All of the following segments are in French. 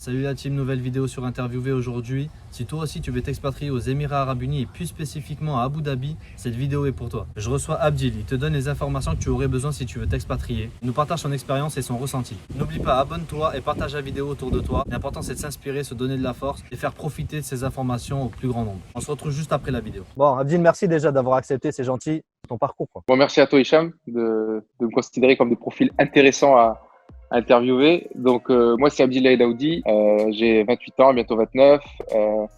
Salut la team, nouvelle vidéo sur Interviewer aujourd'hui. Si toi aussi tu veux t'expatrier aux Émirats Arabes Unis et plus spécifiquement à Abu Dhabi, cette vidéo est pour toi. Je reçois Abdil, il te donne les informations que tu aurais besoin si tu veux t'expatrier. Il nous partage son expérience et son ressenti. N'oublie pas, abonne-toi et partage la vidéo autour de toi. L'important c'est de s'inspirer, se donner de la force et faire profiter de ces informations au plus grand nombre. On se retrouve juste après la vidéo. Bon, Abdil, merci déjà d'avoir accepté, c'est gentil, ton parcours, quoi. Bon, merci à toi, Hicham, de me considérer comme des profils intéressants à interviewer. Donc, moi, c'est Abdillahi Daoudi. J'ai 28 ans, bientôt 29.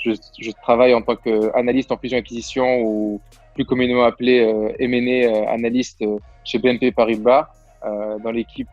Je travaille en tant qu'analyste en fusion-acquisition ou plus communément appelé M&A analyste chez BNP Paribas. Dans l'équipe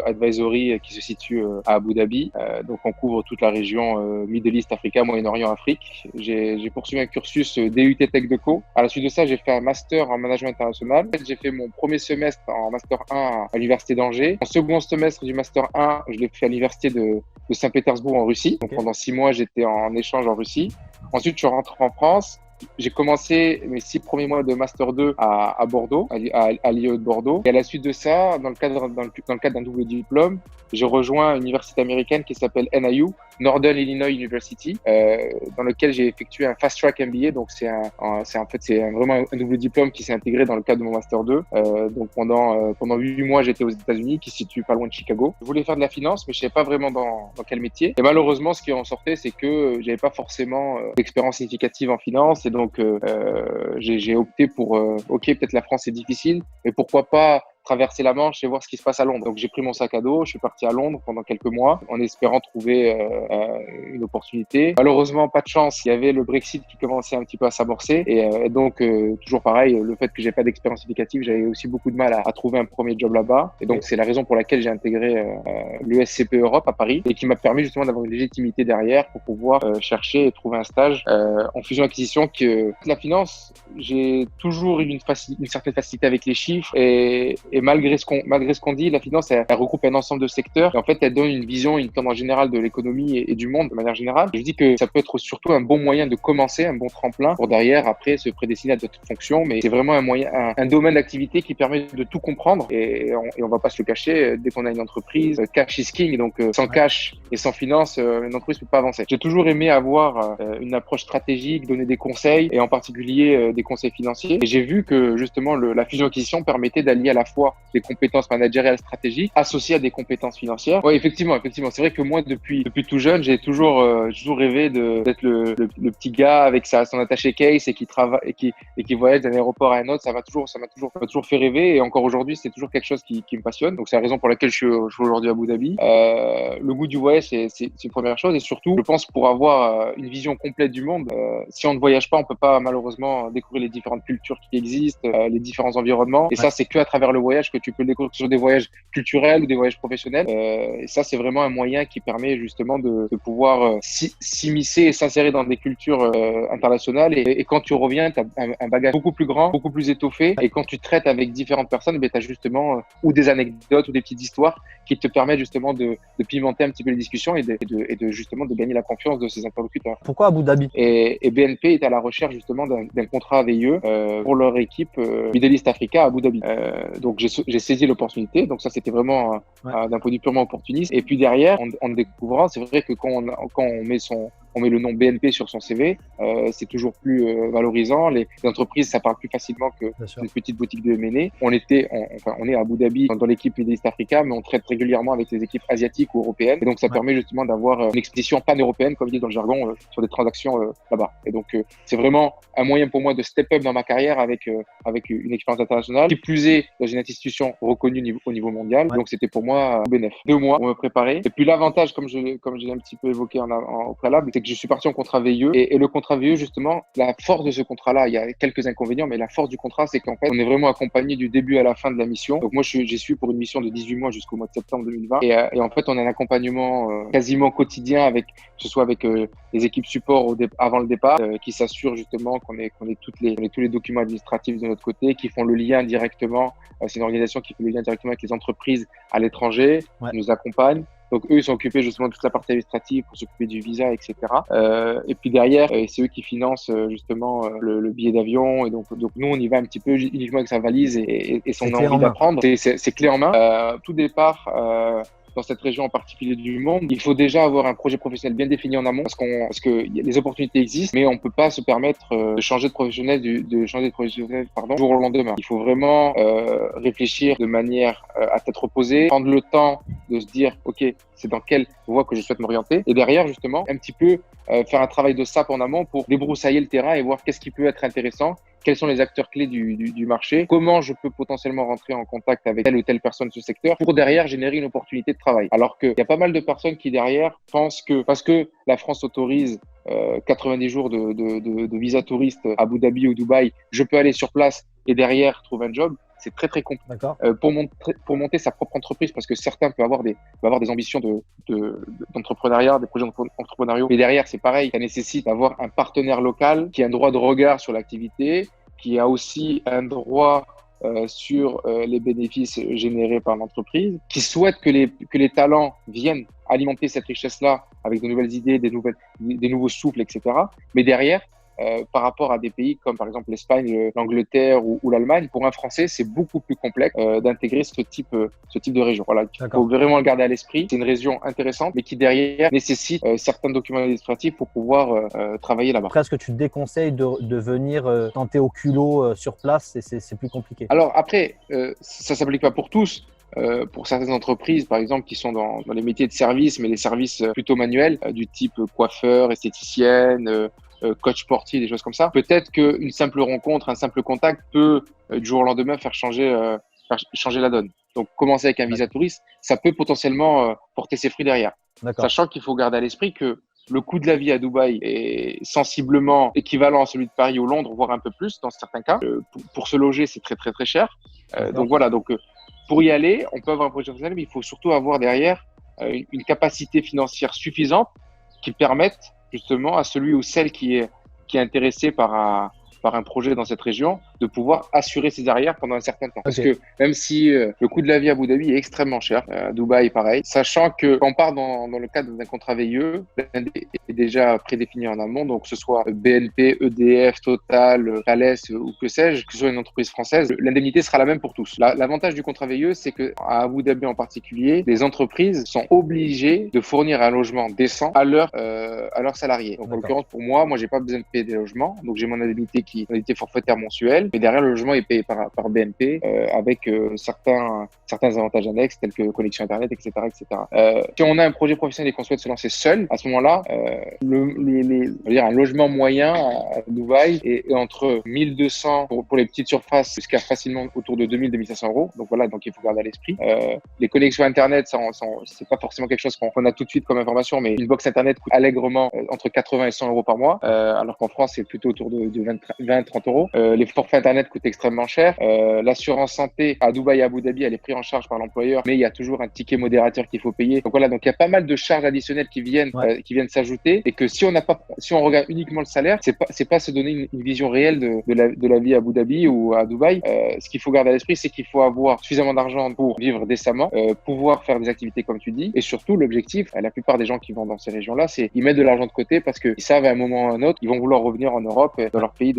advisory qui se situe à Abu Dhabi. Donc, on couvre toute la région Middle East, Africa, Moyen-Orient, Afrique. J'ai poursuivi un cursus DUT Tech Deco. À la suite de ça, j'ai fait un master en management international. J'ai fait mon premier semestre en master 1 à l'université d'Angers. Mon second semestre du master 1, je l'ai fait à l'université de Saint-Pétersbourg en Russie. Donc, pendant 6 mois, j'étais en échange en Russie. Ensuite, je suis rentré en France. J'ai commencé mes 6 premiers mois de Master 2 à Bordeaux, à l'IE de Bordeaux. Et à la suite de ça, dans le cadre d'un double diplôme, j'ai rejoint une université américaine qui s'appelle NIU, Northern Illinois University, dans lequel j'ai effectué un Fast Track MBA. Donc, c'est vraiment un double diplôme qui s'est intégré dans le cadre de mon Master 2. Donc, pendant 8 mois, j'étais aux États-Unis, qui se situe pas loin de Chicago. Je voulais faire de la finance, mais je savais pas vraiment dans quel métier. Et malheureusement, ce qui en sortait, c'est que j'avais pas forcément d'expérience significative en finance. Et donc, j'ai opté pour, OK, peut-être la France est difficile, mais pourquoi pas traverser la Manche et voir ce qui se passe à Londres. Donc, j'ai pris mon sac à dos, je suis parti à Londres pendant quelques mois en espérant trouver une opportunité. Malheureusement, pas de chance. Il y avait le Brexit qui commençait un petit peu à s'amorcer et donc, toujours pareil, le fait que j'ai pas d'expérience significative, j'avais aussi beaucoup de mal à trouver un premier job là-bas. Et donc, c'est la raison pour laquelle j'ai intégré l'ESCP Europe à Paris et qui m'a permis justement d'avoir une légitimité derrière pour pouvoir chercher et trouver un stage en fusion-acquisition. Que la finance, j'ai toujours eu une certaine facilité avec les chiffres et malgré ce qu'on dit, la finance, elle regroupe un ensemble de secteurs. Et en fait, elle donne une vision, une tendance générale de l'économie et du monde de manière générale. Je dis que ça peut être surtout un bon moyen de commencer, un bon tremplin pour derrière, après, se prédestiner à d'autres fonctions. Mais c'est vraiment un domaine d'activité qui permet de tout comprendre. Et on va pas se le cacher, dès qu'on a une entreprise, cash is king. Donc, sans cash et sans finance, une entreprise peut pas avancer. J'ai toujours aimé avoir une approche stratégique, donner des conseils et en particulier des conseils financiers. Et j'ai vu que justement, la fusion-acquisition permettait d'allier à la fois des compétences managériales stratégiques associées à des compétences financières. Oui, effectivement. C'est vrai que moi, depuis tout jeune, j'ai toujours rêvé d'être le petit gars avec son attaché case et qui travaille et qui voyage d'un aéroport à un autre. Ça m'a toujours fait rêver et encore aujourd'hui, c'est toujours quelque chose qui me passionne. Donc, c'est la raison pour laquelle je suis aujourd'hui à Abu Dhabi. Le goût du voyage, c'est une première chose et surtout, je pense pour avoir une vision complète du monde, si on ne voyage pas, on peut pas malheureusement découvrir les différentes cultures qui existent, les différents environnements. Et ça, c'est que à travers le voyage que tu peux le découvrir, sur des voyages culturels ou des voyages professionnels. Et ça, c'est vraiment un moyen qui permet justement de pouvoir s'immiscer et s'insérer dans des cultures internationales. Et quand tu reviens, tu as un bagage beaucoup plus grand, beaucoup plus étoffé. Et quand tu traites avec différentes personnes, tu as justement ou des anecdotes ou des petites histoires qui te permettent justement de pimenter un petit peu les discussions et de justement de gagner la confiance de ses interlocuteurs. Pourquoi Abu Dhabi? Et BNP est à la recherche justement d'un contrat VIE pour leur équipe Middle East Africa à Abu Dhabi. Donc j'ai saisi l'opportunité. Donc ça, c'était vraiment d'un point de vue purement opportuniste. Et puis derrière, en découvrant, c'est vrai que quand on met le nom BNP sur son CV, c'est toujours plus valorisant. Les entreprises, ça parle plus facilement que une petite boutique de M&A. On est à Abu Dhabi dans l'équipe Middle East Africa, mais on traite régulièrement avec les équipes asiatiques ou européennes. Et donc, ça permet justement d'avoir une expédition pan-européenne, comme dit dans le jargon, sur des transactions là-bas. Et donc, c'est vraiment un moyen pour moi de step up dans ma carrière avec une expérience internationale. Qui plus est, dans une institution reconnue au niveau mondial. Donc, c'était pour moi bénéf. 2 mois pour me préparer. Et puis, l'avantage, comme je l'ai un petit peu évoqué au préalable, c'est que je suis parti en contrat VIE. Et le contrat VIE, justement, la force de ce contrat-là, il y a quelques inconvénients, mais la force du contrat, c'est qu'en fait, on est vraiment accompagné du début à la fin de la mission. Donc, moi, j'y suis pour une mission de 18 mois jusqu'au mois de septembre 2020. Et en fait, on a un accompagnement quasiment quotidien que ce soit avec les équipes support avant le départ, qui s'assurent justement qu'on ait tous les documents administratifs de notre côté, qui font le lien directement. C'est une organisation qui fait le lien directement avec les entreprises à l'étranger, qui nous accompagnent. Donc, eux, ils sont occupés justement de toute la partie administrative pour s'occuper du visa, etc. Et puis derrière, c'est eux qui financent justement le billet d'avion. Et donc, nous, on y va un petit peu uniquement avec sa valise et son envie d'apprendre. C'est clé en main. Tout départ, dans cette région en particulier du monde, il faut déjà avoir un projet professionnel bien défini en amont parce que les opportunités existent, mais on peut pas se permettre de changer de professionnel du jour au lendemain. Il faut vraiment réfléchir de manière à tête reposée, prendre le temps de se dire ok, c'est dans quelle voie que je souhaite m'orienter, et derrière justement un petit peu faire un travail de sape en amont pour débroussailler le terrain et voir qu'est-ce qui peut être intéressant, quels sont les acteurs clés du marché, comment je peux potentiellement rentrer en contact avec telle ou telle personne de ce secteur pour derrière générer une opportunité de travail. Alors qu'il y a pas mal de personnes qui derrière pensent que parce que la France autorise 90 jours de visa touriste à Abu Dhabi ou Dubaï, je peux aller sur place et derrière trouver un job. C'est très très compliqué. D'accord. Pour monter sa propre entreprise, parce que certains peuvent avoir des ambitions d'entrepreneuriat, des projets entrepreneuriaux, mais derrière c'est pareil, ça nécessite d'avoir un partenaire local qui a un droit de regard sur l'activité, qui a aussi un droit sur les bénéfices générés par l'entreprise, qui souhaite que les talents viennent alimenter cette richesse-là avec de nouvelles idées, des nouveaux souffles, etc. Mais derrière, par rapport à des pays comme par exemple l'Espagne, l'Angleterre ou l'Allemagne, pour un Français, c'est beaucoup plus complexe d'intégrer ce type de région. Voilà, il faut vraiment le garder à l'esprit. C'est une région intéressante, mais qui derrière nécessite certains documents administratifs pour pouvoir travailler là-bas. Après, est-ce que tu te déconseilles de venir tenter au culot sur place? C'est plus compliqué. Alors après, ça s'applique pas pour tous. Pour certaines entreprises, par exemple, qui sont dans les métiers de service, mais les services plutôt manuels, du type coiffeur, esthéticienne, coach sportif, des choses comme ça. Peut-être qu'une simple rencontre, un simple contact peut, du jour au lendemain, faire changer la donne. Donc, commencer avec un visa touriste, ça peut potentiellement porter ses fruits derrière. Sachant qu'il faut garder à l'esprit que le coût de la vie à Dubaï est sensiblement équivalent à celui de Paris ou Londres, voire un peu plus dans certains cas. Pour se loger, c'est très, très, très cher. Donc, voilà. Donc, pour y aller, on peut avoir un projet professionnel, mais il faut surtout avoir derrière une capacité financière suffisante qui permette justement à celui ou celle qui est intéressé par un projet dans cette région, de pouvoir assurer ses arrières pendant un certain temps. Parce que même si le coût de la vie à Abu Dhabi est extrêmement cher, à Dubaï pareil, sachant que quand on part dans le cadre d'un contrat VIE, l'indemnité est déjà prédéfini en amont, donc que ce soit BNP, EDF, Total, Thales ou que sais-je, que ce soit une entreprise française, l'indemnité sera la même pour tous. L'avantage du contrat VIE, c'est que à Abu Dhabi en particulier, les entreprises sont obligées de fournir un logement décent à leurs salariés. Donc en l'occurrence pour moi j'ai pas besoin de payer des logements, donc j'ai mon indemnité forfaitaire mensuelle, mais derrière le logement est payé par BNP avec certains avantages annexes tels que connexion internet, etc., etc. Si on a un projet professionnel et qu'on souhaite se lancer seul, à ce moment-là, un logement moyen à Dubaï est entre 1200 pour les petites surfaces jusqu'à facilement autour de 2000-2500 euros. Donc voilà, donc il faut garder à l'esprit. Les connexions internet, c'est pas forcément quelque chose qu'on a tout de suite comme information, mais une box internet coûte allègrement entre 80 et 100 euros par mois, alors qu'en France c'est plutôt autour de 20-30 euros. Les forfaits internet coûtent extrêmement cher. L'assurance santé à Dubaï et à Abu Dhabi, elle est prise en charge par l'employeur, mais il y a toujours un ticket modérateur qu'il faut payer. Donc voilà, donc il y a pas mal de charges additionnelles qui viennent s'ajouter, et que si on regarde uniquement le salaire, c'est pas se donner une vision réelle de la vie à Abu Dhabi ou à Dubaï. Ce qu'il faut garder à l'esprit, c'est qu'il faut avoir suffisamment d'argent pour vivre décemment, pouvoir faire des activités comme tu dis, et surtout l'objectif, la plupart des gens qui vont dans ces régions-là, c'est ils mettent de l'argent de côté parce qu'ils savent à un moment ou à un autre, ils vont vouloir revenir en Europe, dans leur pays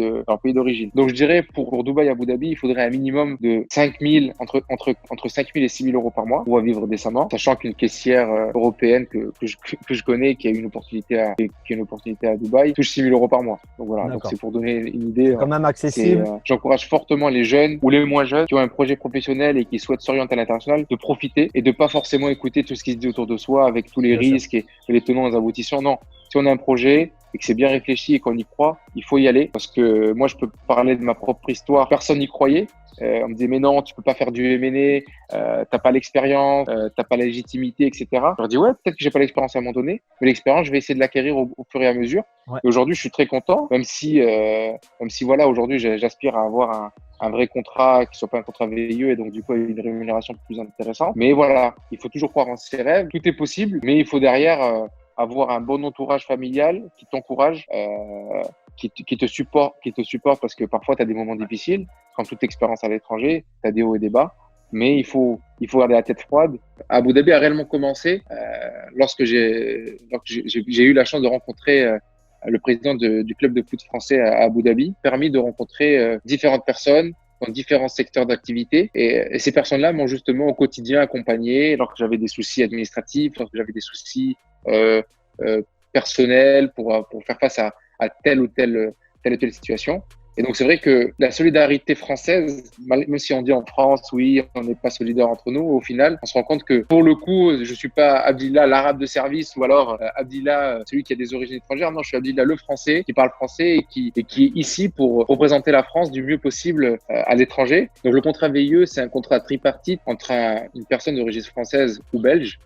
d'origine. Donc je dirais pour Dubaï, Abu Dhabi, il faudrait un minimum de 5000, entre 5000 et 6000 euros par mois pour vivre décemment, sachant qu'une caissière européenne que je connais, qui a une opportunité à Dubaï, touche 6000 euros par mois. Donc voilà, donc c'est pour donner une idée. C'est quand même accessible. J'encourage fortement les jeunes ou les moins jeunes qui ont un projet professionnel et qui souhaitent s'orienter à l'international de profiter et de pas forcément écouter tout ce qui se dit autour de soi avec tous les risques et les tenants et les aboutissants. Non, si on a un projet et que c'est bien réfléchi et qu'on y croit, il faut y aller. Parce que moi, je peux parler de ma propre histoire. Personne n'y croyait. On me disait, mais non, tu peux pas faire du M&A, t'as pas l'expérience, t'as pas la légitimité, etc. Je leur dis, ouais, peut-être que j'ai pas l'expérience à un moment donné, mais l'expérience, je vais essayer de l'acquérir au fur et à mesure. Ouais. Et aujourd'hui, je suis très content, même si voilà, aujourd'hui, j'aspire à avoir un vrai contrat qui soit pas un contrat VIE et donc du coup une rémunération plus intéressante. Mais voilà, il faut toujours croire en ses rêves. Tout est possible, mais il faut derrière avoir un bon entourage familial qui t'encourage, qui te supporte parce que parfois tu as des moments difficiles. Quand toute expérience à l'étranger, tu as des hauts et des bas, mais il faut garder la tête froide. Abu Dhabi a réellement commencé lorsque j'ai eu la chance de rencontrer le président du club de foot français à Abu Dhabi, permis de rencontrer différentes personnes dans différents secteurs d'activité. Et ces personnes-là m'ont justement au quotidien accompagné lorsque j'avais des soucis administratifs, lorsque j'avais des soucis personnels pour faire face à telle ou telle situation. Et donc, c'est vrai que la solidarité française, même si on dit en France, oui, on n'est pas solidaire entre nous, au final, on se rend compte que pour le coup, je suis pas Abdillah, l'arabe de service, ou alors Abdillah, celui qui a des origines étrangères. Non, je suis Abdillah, le français, qui parle français et qui est ici pour représenter la France du mieux possible à l'étranger. Donc, le contrat VIE, c'est un contrat tripartite entre une personne d'origine française ou belge,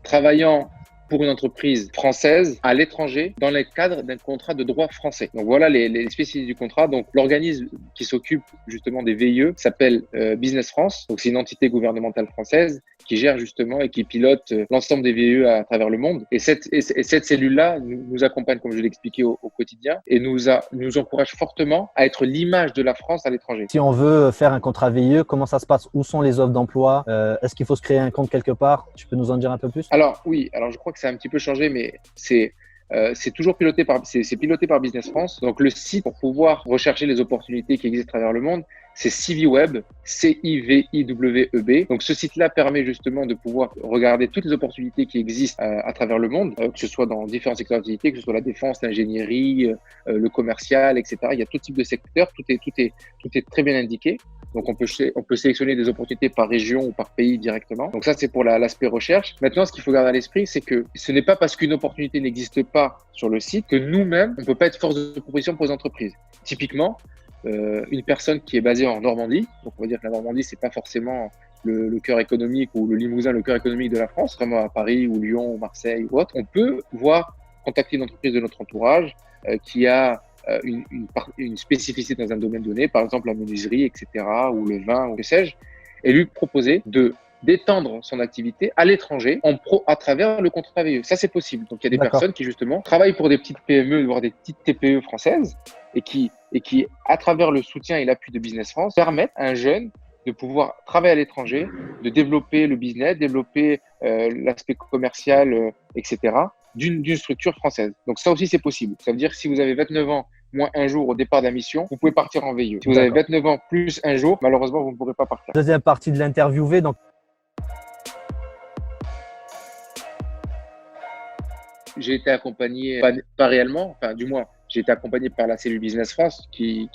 travaillant pour une entreprise française à l'étranger dans le cadre d'un contrat de droit français. Donc voilà les spécificités du contrat. Donc l'organisme qui s'occupe justement des VIE s'appelle Business France. Donc c'est une entité gouvernementale française qui gère justement et qui pilote l'ensemble des VIE à travers le monde. Et cette cellule-là nous accompagne, comme je l'ai expliqué, au quotidien et nous encourage fortement à être l'image de la France à l'étranger. Si on veut faire un contrat VIE, comment ça se passe? Où sont les offres d'emploi? Est-ce qu'il faut se créer un compte quelque part? Tu peux nous en dire un peu plus? Alors oui, je crois que ça a un petit peu changé, mais c'est toujours piloté par Business France. Donc le site pour pouvoir rechercher les opportunités qui existent à travers le monde, c'est CiviWeb, CIVIWEB. Donc ce site-là permet justement de pouvoir regarder toutes les opportunités qui existent à travers le monde, que ce soit dans différents secteurs d'activité, que ce soit la défense, l'ingénierie, le commercial, etc. Il y a tout type de secteur, tout est très bien indiqué. Donc on peut sélectionner des opportunités par région ou par pays directement. Donc ça, c'est pour l'aspect recherche. Maintenant, ce qu'il faut garder à l'esprit, c'est que ce n'est pas parce qu'une opportunité n'existe pas sur le site que nous-mêmes, on ne peut pas être force de proposition pour les entreprises. Typiquement, une personne qui est basée en Normandie, donc on va dire que la Normandie, c'est pas forcément le cœur économique ou le Limousin, le cœur économique de la France, comme à Paris ou Lyon ou Marseille ou autre. On peut contacter une entreprise de notre entourage qui a une spécificité dans un domaine donné, par exemple la menuiserie, etc., ou le vin, ou que sais-je, et lui proposer d'étendre son activité à l'étranger à travers le contrat VIE. Ça, c'est possible. Donc, il y a des personnes qui, justement, travaillent pour des petites PME, voire des petites TPE françaises et qui, à travers le soutien et l'appui de Business France, permettent à un jeune de pouvoir travailler à l'étranger, de développer le business, développer l'aspect commercial, etc., d'une structure française. Donc, ça aussi, c'est possible. Ça veut dire que si vous avez 29 ans, moins un jour au départ de la mission, vous pouvez partir en VIE. Si vous avez 29 ans plus un jour, malheureusement, vous ne pourrez pas partir. Deuxième partie de l'interviewé, donc j'ai été accompagné, pas réellement, enfin du moins, j'ai été accompagné par la cellule Business France qui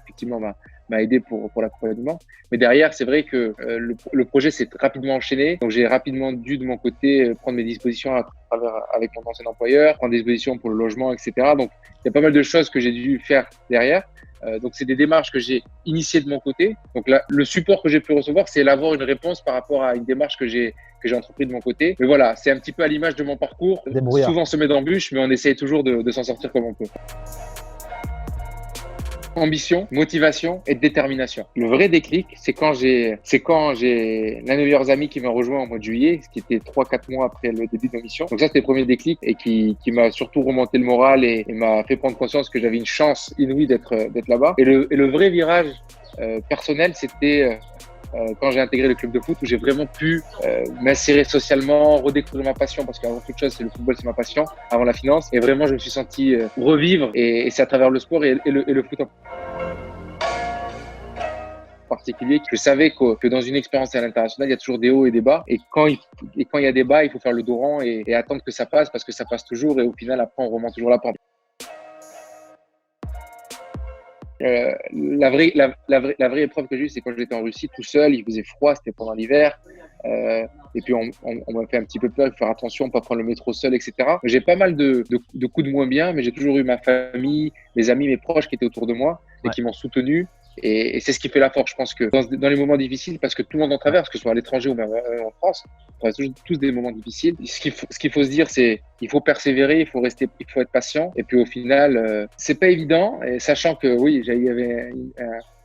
effectivement m'a aidé pour l'accompagnement. Mais derrière, c'est vrai que le projet s'est rapidement enchaîné. Donc, j'ai rapidement dû, de mon côté, prendre mes dispositions avec mon ancien employeur, prendre des dispositions pour le logement, etc. Donc, il y a pas mal de choses que j'ai dû faire derrière. Donc, c'est des démarches que j'ai initiées de mon côté. Donc, là, le support que j'ai pu recevoir, c'est d'avoir une réponse par rapport à une démarche que j'ai entrepris de mon côté. Mais voilà, c'est un petit peu à l'image de mon parcours. Souvent semé d'embûches, mais on essaye toujours de s'en sortir comme on peut. Ambition, motivation et détermination. Le vrai déclic, c'est quand j'ai l'un de mes meilleurs amis qui m'a rejoint au mois de juillet, ce qui était 3-4 mois après le début de ma mission. Donc ça, c'était le premier déclic et qui m'a surtout remonté le moral et m'a fait prendre conscience que j'avais une chance inouïe d'être là-bas. Et le vrai virage personnel, c'était quand j'ai intégré le club de foot où j'ai vraiment pu m'insérer socialement, redécouvrir ma passion parce qu'avant toute chose, le football, c'est ma passion, avant la finance. Et vraiment, je me suis senti revivre et c'est à travers le sport et le foot en particulier que je savais que dans une expérience à l'international, il y a toujours des hauts et des bas. Et quand il y a des bas, il faut faire le dos rond et attendre que ça passe parce que ça passe toujours et au final, après, on remonte toujours la pente. La vraie épreuve que j'ai eue, c'est quand j'étais en Russie tout seul, il faisait froid, c'était pendant l'hiver. Et puis on m'a fait un petit peu peur, il faut faire attention, pas prendre le métro seul, etc. J'ai pas mal de coups de moins bien, mais j'ai toujours eu ma famille, mes amis, mes proches qui étaient autour de moi et qui m'ont soutenu. Et c'est ce qui fait la force. Je pense que dans les moments difficiles, parce que tout le monde en traverse, que ce soit à l'étranger ou même en France, on traverse tous des moments difficiles. Ce qu'il faut se dire, c'est il faut persévérer, il faut être patient. Et puis au final, c'est pas évident. Et sachant que oui, il y avait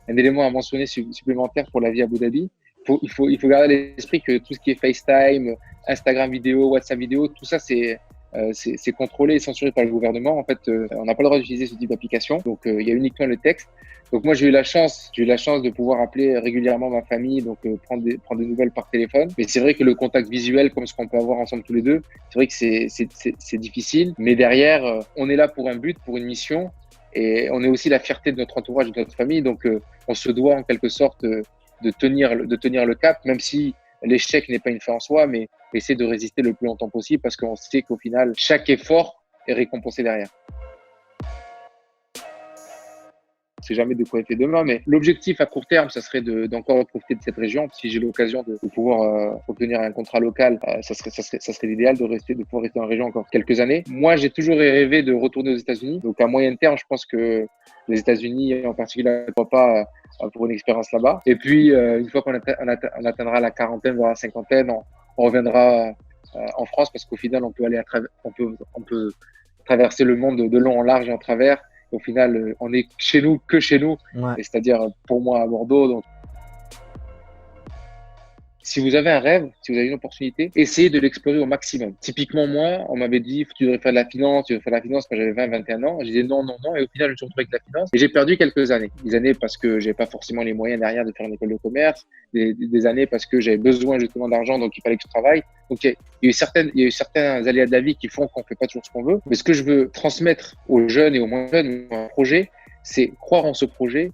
un élément à mentionner supplémentaire pour la vie à Abu Dhabi. Il faut garder à l'esprit que tout ce qui est FaceTime, Instagram vidéo, WhatsApp vidéo, tout ça c'est contrôlé et censuré par le gouvernement. En fait, on n'a pas le droit d'utiliser ce type d'application. Donc il y a uniquement le texte. Donc moi j'ai eu la chance de pouvoir appeler régulièrement ma famille, donc prendre des nouvelles par téléphone. Mais c'est vrai que le contact visuel, comme ce qu'on peut avoir ensemble tous les deux, c'est vrai que c'est difficile. Mais derrière, on est là pour un but, pour une mission. Et on est aussi la fierté de notre entourage, de notre famille. Donc, on se doit en quelque sorte de tenir le cap, même si l'échec n'est pas une fin en soi, mais essayer de résister le plus longtemps possible parce qu'on sait qu'au final, chaque effort est récompensé derrière. On ne sait jamais de quoi est fait demain, mais l'objectif à court terme, ça serait d'encore profiter de cette région. Si j'ai l'occasion de pouvoir obtenir un contrat local, ça serait l'idéal de pouvoir rester dans la région encore quelques années. Moi, j'ai toujours rêvé de retourner aux États-Unis. Donc, à moyen terme, je pense que les États-Unis, en particulier, pourquoi pas pour une expérience là-bas. Et puis, une fois qu'on atteindra la quarantaine, voire la cinquantaine, on reviendra en France parce qu'au final, on peut traverser le monde de long en large et en travers. Au final, on est chez nous, Ouais. et c'est-à-dire pour moi à Bordeaux. Donc, si vous avez un rêve, si vous avez une opportunité, essayez de l'explorer au maximum. Typiquement, moi, on m'avait dit tu devrais faire de la finance, quand j'avais 20-21 ans. J'ai dit non. Et au final, je me suis retrouvé avec de la finance. Et j'ai perdu quelques années. Des années parce que j'ai pas forcément les moyens derrière de faire une école de commerce. Des années parce que j'avais besoin justement d'argent, donc il fallait que je travaille. Donc, il y a eu certains aléas de la vie qui font qu'on fait pas toujours ce qu'on veut. Mais ce que je veux transmettre aux jeunes et aux moins jeunes, un projet, c'est croire en ce projet,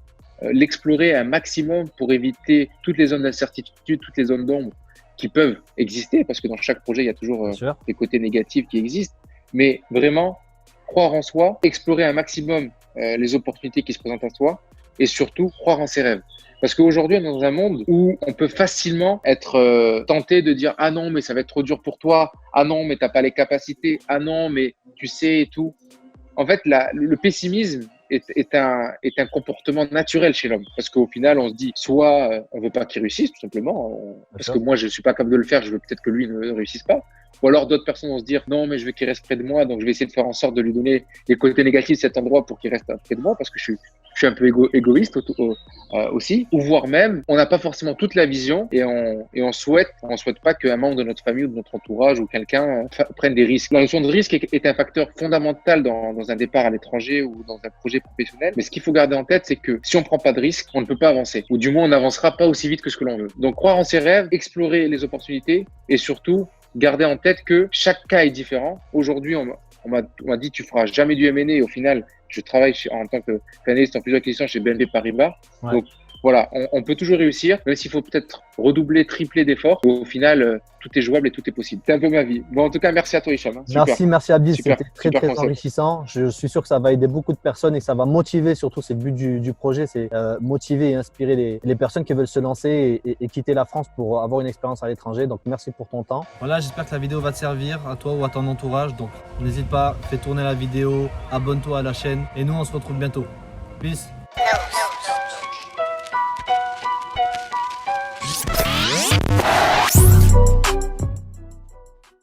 l'explorer un maximum pour éviter toutes les zones d'incertitude, toutes les zones d'ombre qui peuvent exister, parce que dans chaque projet, il y a toujours des côtés négatifs qui existent. Mais vraiment, croire en soi, explorer un maximum les opportunités qui se présentent à soi et surtout croire en ses rêves. Parce qu'aujourd'hui, on est dans un monde où on peut facilement être tenté de dire « Ah non, mais ça va être trop dur pour toi. Ah non, mais tu n'as pas les capacités. Ah non, mais tu sais et tout. » En fait, le pessimisme est un comportement naturel chez l'homme. Parce qu'au final, on se dit, soit on veut pas qu'il réussisse, tout simplement, parce que moi, je suis pas capable de le faire, je veux peut-être que lui ne réussisse pas. Ou alors d'autres personnes vont se dire, non, mais je veux qu'il reste près de moi, donc je vais essayer de faire en sorte de lui donner les côtés négatifs de cet endroit pour qu'il reste près de moi, parce que je suis un peu égoïste aussi. Ou voire même, on n'a pas forcément toute la vision et on souhaite pas qu'un membre de notre famille ou de notre entourage ou quelqu'un prenne des risques. La notion de risque est un facteur fondamental dans un départ à l'étranger ou dans un projet professionnel. Mais ce qu'il faut garder en tête, c'est que si on prend pas de risque, on ne peut pas avancer. Ou du moins, on n'avancera pas aussi vite que ce que l'on veut. Donc, croire en ses rêves, explorer les opportunités et surtout, garder en tête que chaque cas est différent. Aujourd'hui, on m'a dit tu feras jamais du M&A et au final, je travaille en tant qu'analyste en plusieurs questions chez BNP Paribas. Ouais. Donc voilà, on peut toujours réussir, même s'il faut peut-être redoubler, tripler d'efforts. Au final, tout est jouable et tout est possible. C'est un peu ma vie. Bon, en tout cas, merci à toi, Hicham. Merci Abdil, c'était très concept. enrichissant. Je suis sûr que ça va aider beaucoup de personnes et que ça va motiver, surtout c'est le but du projet, c'est motiver et inspirer les personnes qui veulent se lancer et quitter la France pour avoir une expérience à l'étranger. Donc merci pour ton temps. Voilà, j'espère que la vidéo va te servir à toi ou à ton entourage. Donc n'hésite pas, fais tourner la vidéo, abonne-toi à la chaîne et nous on se retrouve bientôt. Peace.